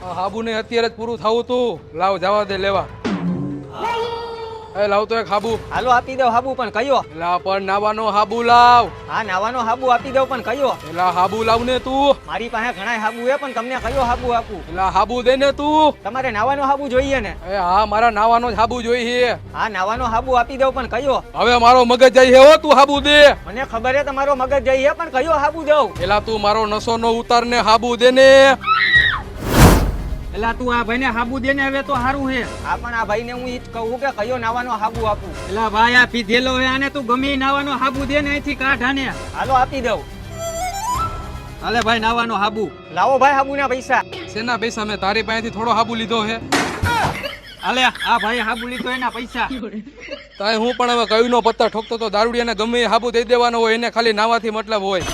હાબુ ને અત્યારે જ પૂરું થવું તું. લાવ જવા દે લેવા. એ લાવ તો એક હાબુ. હાલો આપી દો હાબુ, પણ કયો? એલા પણ નાવાનો હાબુ લાવ. હા નાવાનો હાબુ આપી દો, પણ કયો? એલા હાબુ લાવ ને તું. મારી પાસે ઘણા હાબુ છે, પણ તમને કયો હાબુ આપું? એલા હાબુ દે ને તું. તમારે નાવાનો હાબુ જોઈએ ને? એ હા મારા નાવાનો જ હાબુ જોઈએ. હા નાવાનો હાબુ આપી દો, પણ કયો? હવે મારો મગજ જાય હે, તું હાબુ દે. મને ખબર છે તમારો મગજ જઈ છે, પણ કયો હાબુ દઉં? એલા તું મારો નસો નો ઉતાર ને હાબુ દે ને. એલા તું આ ભાઈને હાબુ દે ને, હવે તો સારું છે. હા પણ આ ભાઈને હું ઈ જ કહું કે કયો નાવાનો હાબુ આપું? એલા ભાઈ આ પીધેલો હે, આને તું ગમે નાવાનો હાબુ દે ને, અહીંથી કાઢ આને. હાલો આપી દઉં. હાલે ભાઈ નાવાનો હાબુ લાવો. ભાઈ હાબુના પૈસા. શેના પૈસા? મેં તારી પાસેથી થોડો હાબુ લીધો હે. હાલે આ ભાઈ હાબુ લીધો એના પૈસા. તાય હું પણ હવે કયું નો પત્તા ઠોકતો તો દારૂડિયાને ગમે એ હાબુ દઈ દેવાનો હોય, એને ખાલી નાવાથી મતલબ હોય.